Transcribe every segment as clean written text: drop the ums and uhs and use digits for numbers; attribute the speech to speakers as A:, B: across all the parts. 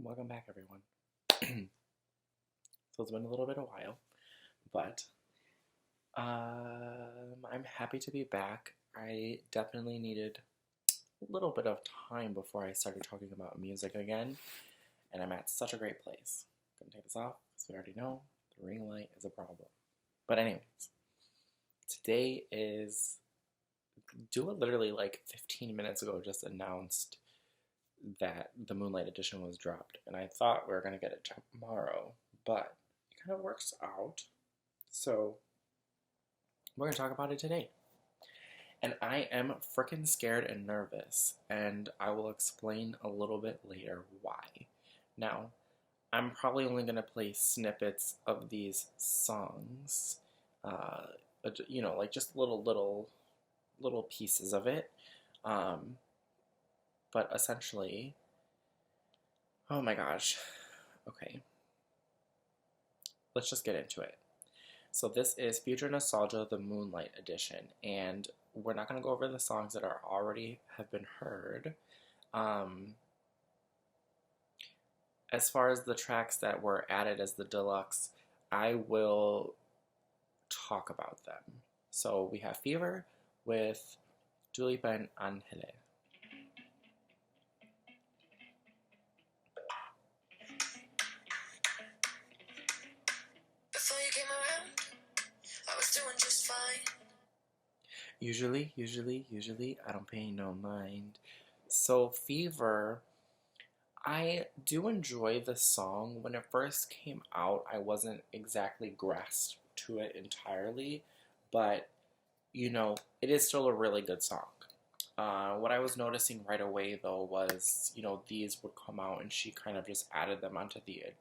A: Welcome back, everyone. So it's been a little bit of a while, but I'm happy to be back. I definitely needed a little bit of time before I started talking about music again, and I'm at such a great place. I'm gonna take this off because we already know the ring light is a problem. But anyways, today is Dua literally like 15 minutes ago just announced that the Moonlight edition was dropped, and I thought we were gonna get it tomorrow, but it kind of works out. So we're gonna talk about it today. And I am freaking scared and nervous, and I will explain a little bit later why. Now, I'm probably only gonna play snippets of these songs, like just little pieces of it. But essentially, oh my gosh, okay, let's just get into it. So this is Future Nostalgia, the Moonlight edition, and we're not going to go over the songs that already have been heard. As far as the tracks that were added as the deluxe, I will talk about them. So we have Fever with Lipa and Angele. Usually, I don't pay no mind. So, Fever, I do enjoy the song. When it first came out, I wasn't exactly grasped to it entirely, but, it is still a really good song. What I was noticing right away, though, was, these would come out and she kind of just added them onto the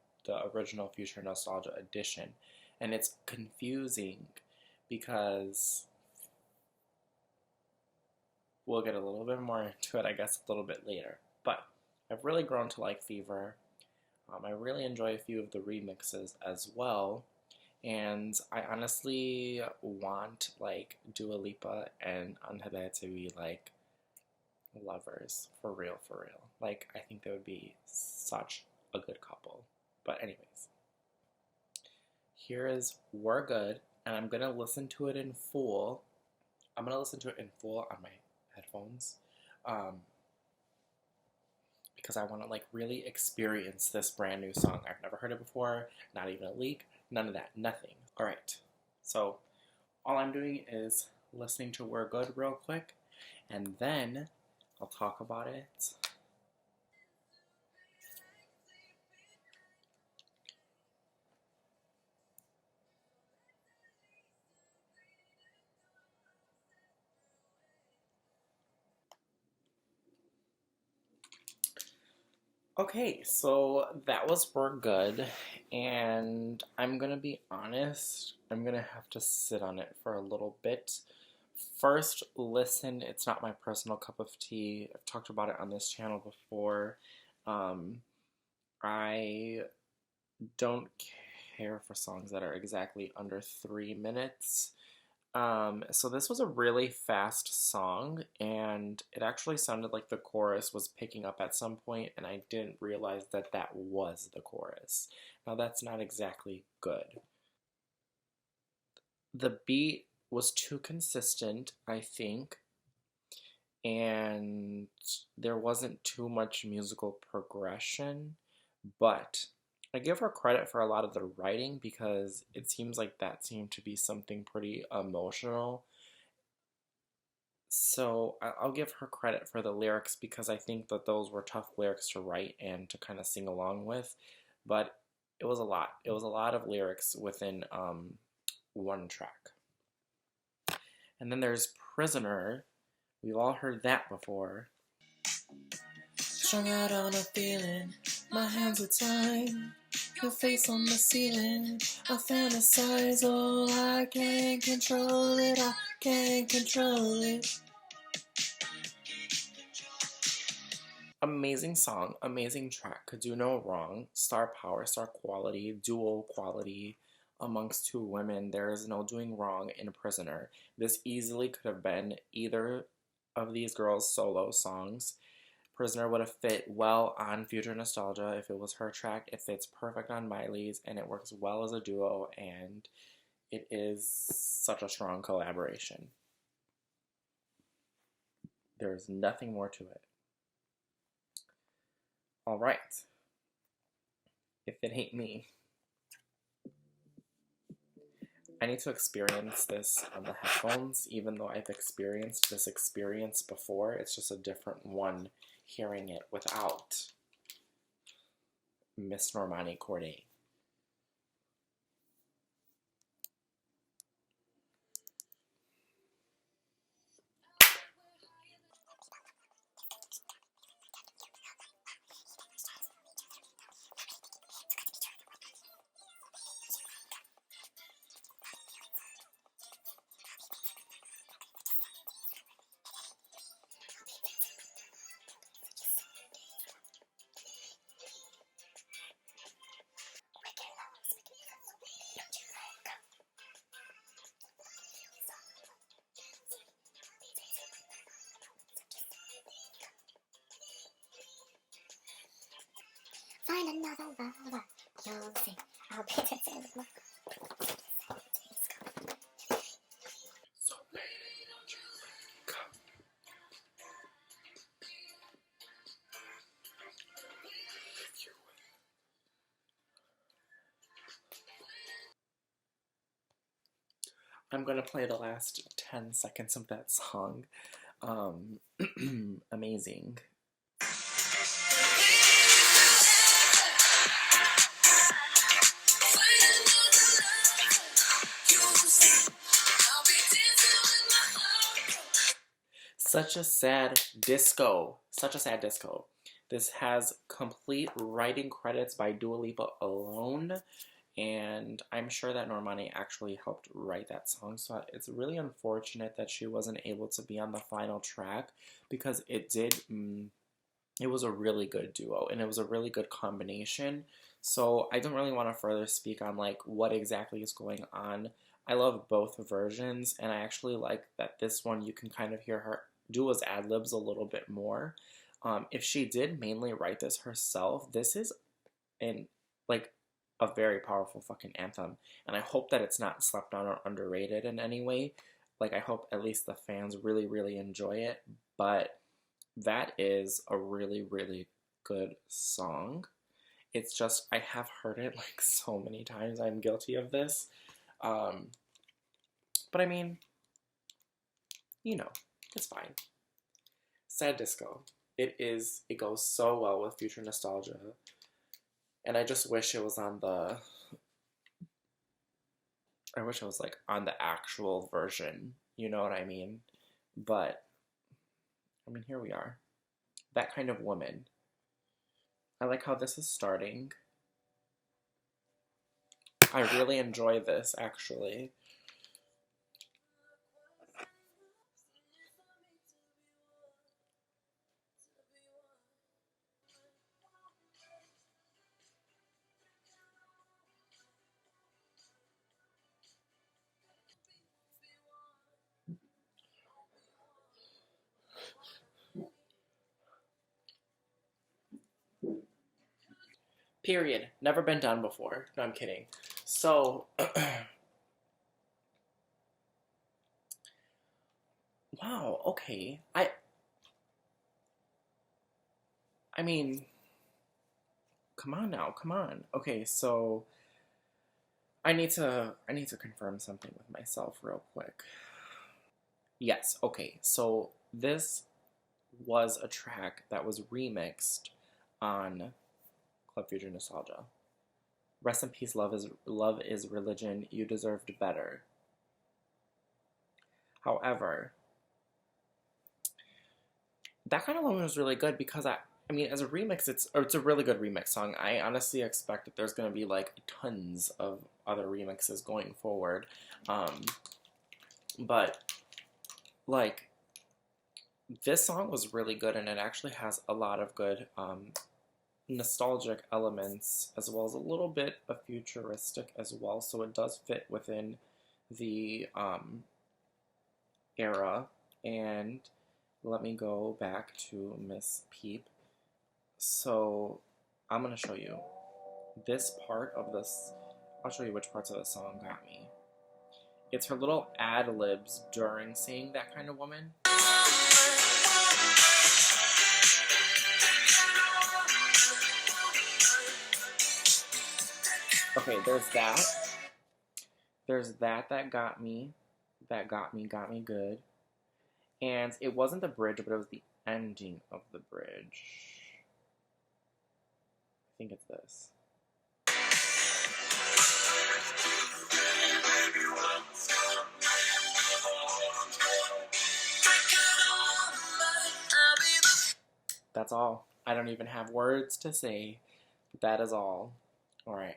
A: original Future Nostalgia edition. And it's confusing because we'll get a little bit more into it, I guess, a little bit later. But I've really grown to like Fever. I really enjoy a few of the remixes as well. And I honestly want, like, Dua Lipa and Angele to be, like, lovers. For real, for real. Like, I think they would be such a good couple. But anyways, here is We're Good, and I'm going to listen to it in full. I'm going to listen to it in full on my headphones, because I want to like really experience this brand new song. I've never heard it before, not even a leak, none of that, nothing. All right, so all I'm doing is listening to We're Good real quick, and then I'll talk about it. Okay, so that was We're Good, and I'm gonna be honest, I'm gonna have to sit on it for a little bit. First, listen, it's not my personal cup of tea. I've talked about it on this channel before. I don't care for songs that are exactly under 3 minutes. So this was a really fast song, and it actually sounded like the chorus was picking up at some point, and I didn't realize that that was the chorus. Now that's not exactly good. The beat was too consistent, I think, and there wasn't too much musical progression, but I give her credit for a lot of the writing because it seems like that seemed to be something pretty emotional. So I'll give her credit for the lyrics because I think that those were tough lyrics to write and to kind of sing along with. But it was a lot. It was a lot of lyrics within one track. And then there's Prisoner. We've all heard that before. Strung out on a feeling, my hands are tied. Your face on the ceiling, I fantasize, oh, I can't control it, I can't control it. Amazing song, amazing track, could do no wrong. Star power, star quality, dual quality amongst two women. There is no doing wrong in Prisoner. This easily could have been either of these girls' solo songs. Prisoner would have fit well on Future Nostalgia if it was her track. It fits perfect on Miley's, and it works well as a duo, and it is such a strong collaboration. There's nothing more to it. All right. If it ain't me. I need to experience this on the headphones, even though I've experienced this experience before. It's just a different one hearing it without Miss Normani Corday.
B: Find another lover, you'll see. I'll be dancing.
A: So baby, don't you come. I'm gonna play the last 10 seconds of that song. Amazing. Such a sad disco. Such a sad disco. This has complete writing credits by Dua Lipa alone, and I'm sure that Normani actually helped write that song, so it's really unfortunate that she wasn't able to be on the final track, because it was a really good duo, and it was a really good combination. So I don't really want to further speak on like what exactly is going on. I love both versions, and I actually like that this one you can kind of hear her Dua's ad-libs a little bit more. If she did mainly write this herself, this is like a very powerful fucking anthem, and I hope that it's not slept on or underrated in any way. Like, I hope at least the fans really, really enjoy it, but that is a really, really good song. It's just, I have heard it like so many times. I'm guilty of this. But I mean, you know, it's fine. Sad disco. It goes so well with Future Nostalgia. And I just wish it was on the, I wish it was like on the actual version. You know what I mean? But, I mean, here we are. That Kind of Woman. I like how this is starting. I really enjoy this, actually. Period. Never been done before. No, I'm kidding. So, wow, okay. I mean, come on now, come on. Okay, so I need to confirm something with myself real quick. Yes, okay. So this was a track that was remixed on Club Future Nostalgia. Rest in peace, love is religion. You deserved better. However, That Kind of Woman was really good because I mean, as a remix, it's a really good remix song. I honestly expect that there's gonna be like tons of other remixes going forward, but like this song was really good, and it actually has a lot of good nostalgic elements, as well as a little bit of futuristic as well, so it does fit within the era. And let me go back to Miss Peep So I'm gonna show you this part of this. I'll show you which parts of the song got me. It's her little ad libs during saying that kind of woman. Okay, there's that. There's that got me. That got me good. And it wasn't the bridge, but it was the ending of the bridge. I think it's this. That's all. I don't even have words to say. That is all. Alright.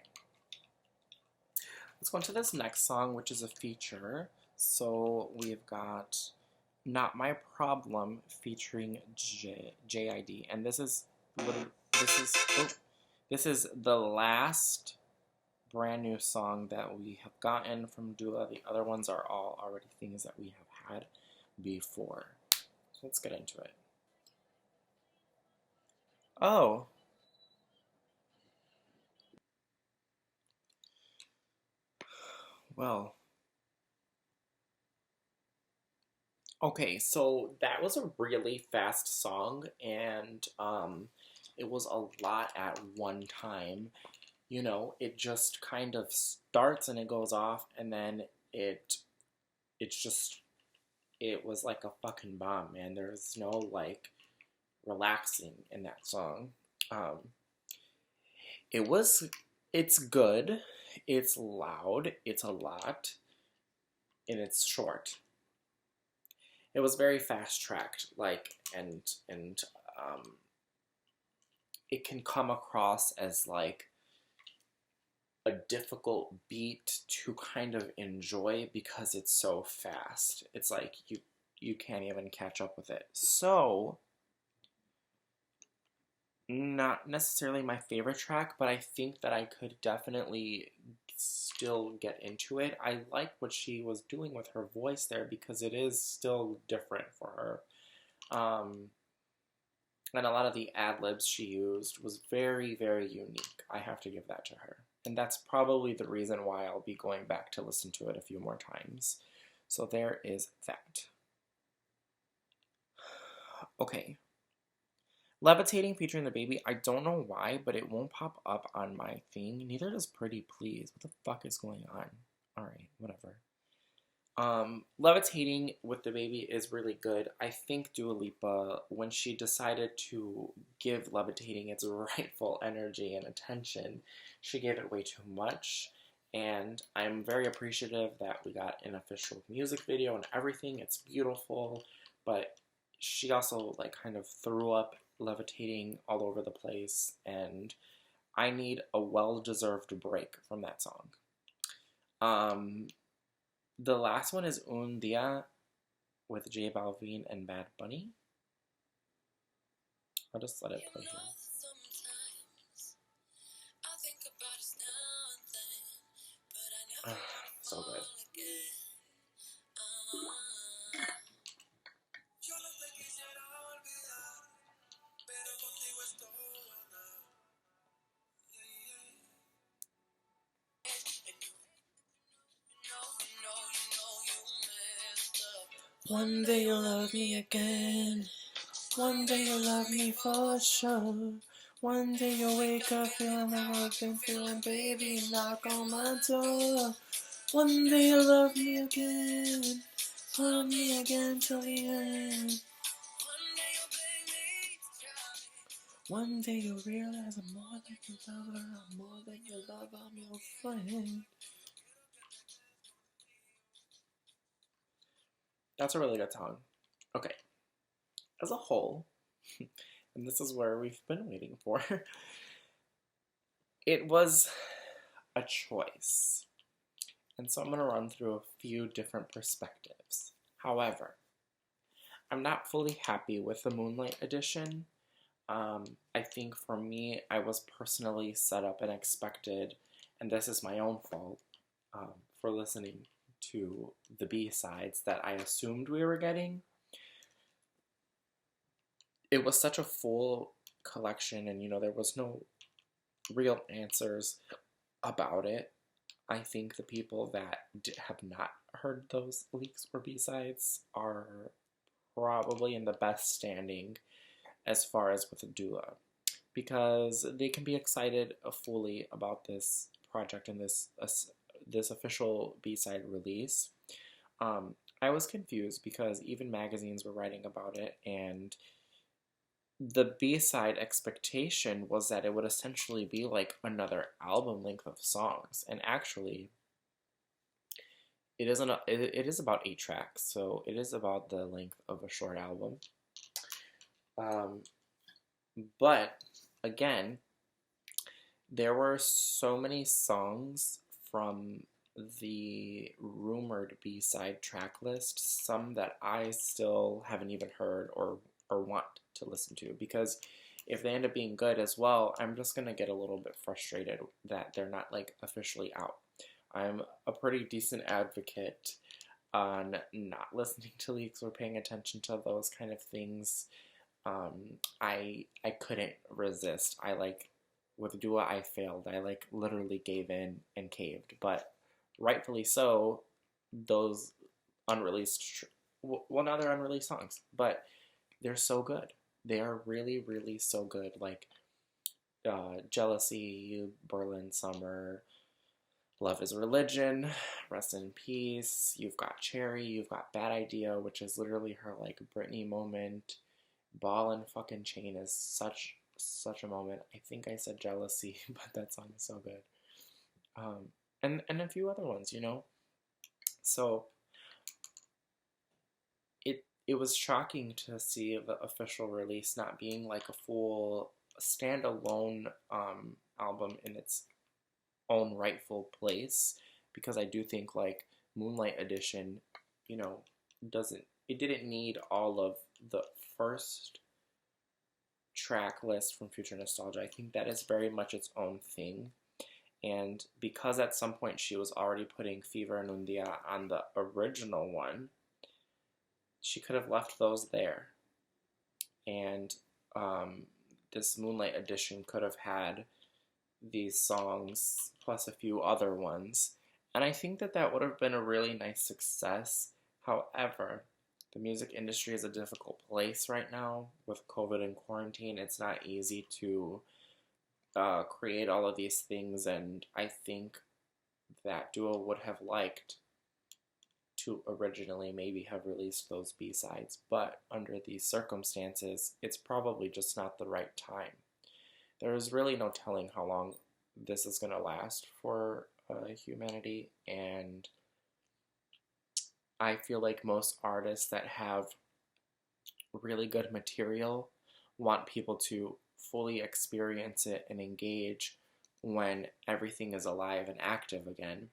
A: Let's go into this next song, which is a feature. So we've got Not My Problem featuring JID. And this is the last brand new song that we have gotten from Dua. The other ones are all already things that we have had before. So let's get into it. Oh. Well. Okay, so that was a really fast song, and it was a lot at one time. You know, it just kind of starts and it goes off, and then it was like a fucking bomb, man. There's no like relaxing in that song. Um, it's good, it's loud, it's a lot, and it's short. It was very fast tracked, like, and it can come across as like a difficult beat to kind of enjoy because it's so fast. It's like you can't even catch up with it. So, not necessarily my favorite track, but I think that I could definitely still get into it. I like what she was doing with her voice there because it is still different for her. And a lot of the ad-libs she used was very, very unique. I have to give that to her. And that's probably the reason why I'll be going back to listen to it a few more times. So there is that. Okay. Levitating featuring the baby. I don't know why, but it won't pop up on my thing. Neither does Pretty Please. What the fuck is going on? Alright, whatever. Levitating with the baby is really good. I think Dua Lipa, when she decided to give Levitating its rightful energy and attention, she gave it way too much. And I'm very appreciative that we got an official music video and everything. It's beautiful, but she also like kind of threw up Levitating all over the place, and I need a well-deserved break from that song. The last one is Un Dia with J Balvin and Bad Bunny. I'll just let it play here. So good. One day you'll love me again. One day you'll love me for sure. One day you'll wake up feeling like I've been feeling, baby, knock on my door. One day you'll love me again. Love me again till the end. One day you'll realize I'm more than you love her. I'm more than you love, I'm your friend. That's a really good song. Okay. As a whole, and this is where we've been waiting for, it was a choice. And so I'm going to run through a few different perspectives. However, I'm not fully happy with the Moonlight edition. I think for me, I was personally set up and expected, and this is my own fault for listening to the B-sides that I assumed we were getting. It was such a full collection, and, you know, there was no real answers about it. I think the people that have not heard those leaks or B-sides are probably in the best standing as far as with a Dua, because they can be excited fully about this project and this official B-side release. I was confused because even magazines were writing about it, and the B-side expectation was that it would essentially be like another album length of songs, and actually it isn't. It is about 8 tracks, so it is about the length of a short album. But again, there were so many songs from the rumored B-side track list, some that I still haven't even heard or want to listen to, because if they end up being good as well, I'm just gonna get a little bit frustrated that they're not like officially out. I'm a pretty decent advocate on not listening to leaks or paying attention to those kind of things. I couldn't resist. With Dua, I failed. I like literally gave in and caved, but rightfully so. Those unreleased, well, now they're unreleased songs, but they're so good. They are really, really so good. Like Jealousy, Berlin Summer, Love is Religion, Rest in Peace. You've got Cherry. You've got Bad Idea, which is literally her like Britney moment. Ball and fucking Chain is such a moment. I think I said Jealousy, but that song is so good. And a few other ones, you know. So it was shocking to see the official release not being like a full standalone album in its own rightful place, because I do think like Moonlight Edition, you know, didn't need all of the first track list from Future Nostalgia. I think that is very much its own thing. And because at some point she was already putting Fever and Un Dia on the original one, she could have left those there. And this Moonlight Edition could have had these songs plus a few other ones. And I think that would have been a really nice success. However, the music industry is a difficult place right now with COVID and quarantine. It's not easy to create all of these things, and I think that Dua would have liked to originally maybe have released those B-sides, but under these circumstances, it's probably just not the right time. There is really no telling how long this is going to last for humanity, and I feel like most artists that have really good material want people to fully experience it and engage when everything is alive and active again.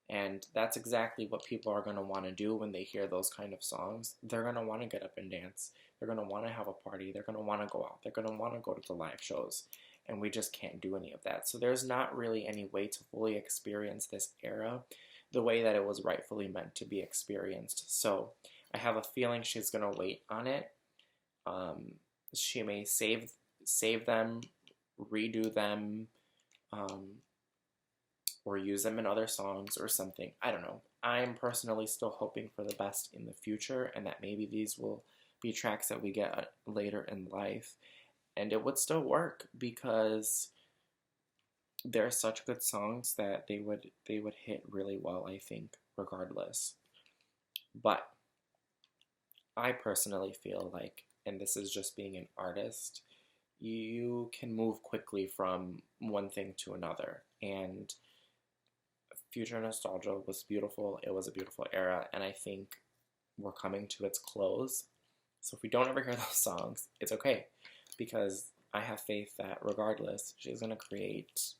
A: And that's exactly what people are going to want to do when they hear those kind of songs. They're going to want to get up and dance. They're going to want to have a party. They're going to want to go out. They're going to want to go to the live shows. And we just can't do any of that. So there's not really any way to fully experience this era the way that it was rightfully meant to be experienced. So I have a feeling she's going to wait on it. She may save them, redo them, or use them in other songs or something. I don't know. I'm personally still hoping for the best in the future, and that maybe these will be tracks that we get later in life. And it would still work because they're such good songs that they would hit really well, I think, regardless. But I personally feel like, and this is just being an artist, you can move quickly from one thing to another. And Future Nostalgia was beautiful. It was a beautiful era, and I think we're coming to its close. So if we don't ever hear those songs, it's okay, because I have faith that regardless, she's going to create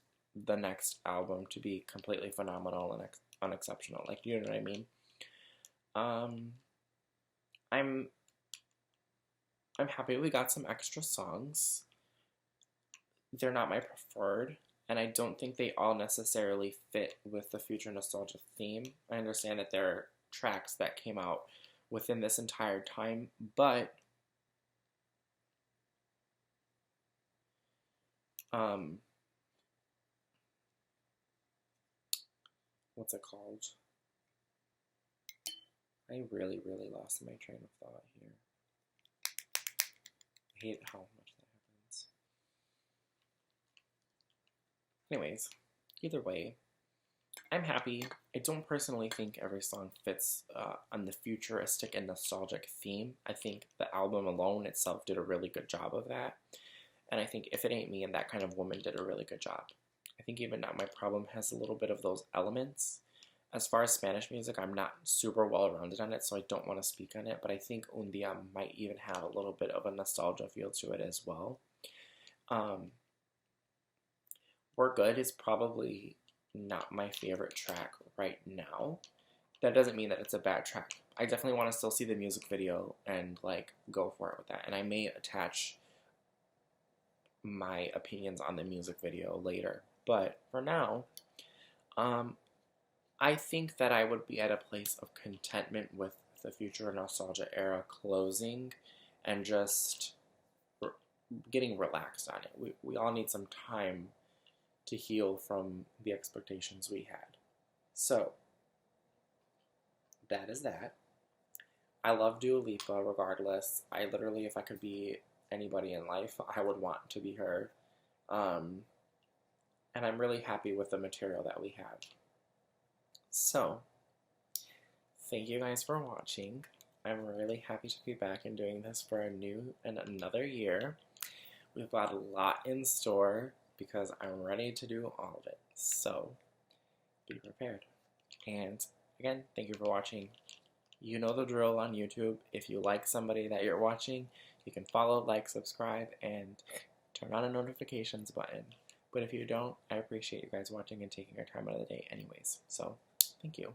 A: the next album to be completely phenomenal and unexceptional. Like, you know what I mean? I'm happy we got some extra songs. They're not my preferred, and I don't think they all necessarily fit with the Future Nostalgia theme. I understand that there are tracks that came out within this entire time, but what's it called? I really, really lost my train of thought here. I hate how much that happens. Anyways, either way, I'm happy. I don't personally think every song fits on the futuristic and nostalgic theme. I think the album alone itself did a really good job of that. And I think If It Ain't Me and That Kind of Woman did a really good job. I think even now my problem has a little bit of those elements. As far as Spanish music, I'm not super well-rounded on it, so I don't want to speak on it, but I think Un Dia might even have a little bit of a nostalgia feel to it as well. We're Good is probably not my favorite track right now. That doesn't mean that it's a bad track. I definitely want to still see the music video and, like, go for it with that. And I may attach my opinions on the music video later. But for now, I think that I would be at a place of contentment with the Future Nostalgia era closing and just getting relaxed on it. We all need some time to heal from the expectations we had. So, that is that. I love Dua Lipa regardless. I literally, if I could be anybody in life, I would want to be her. And I'm really happy with the material that we have. So, thank you guys for watching. I'm really happy to be back and doing this for another year. We've got a lot in store because I'm ready to do all of it. So, be prepared. And again, thank you for watching. You know the drill on YouTube. If you like somebody that you're watching, you can follow, like, subscribe, and turn on a notifications button. But if you don't, I appreciate you guys watching and taking your time out of the day anyways. So, thank you.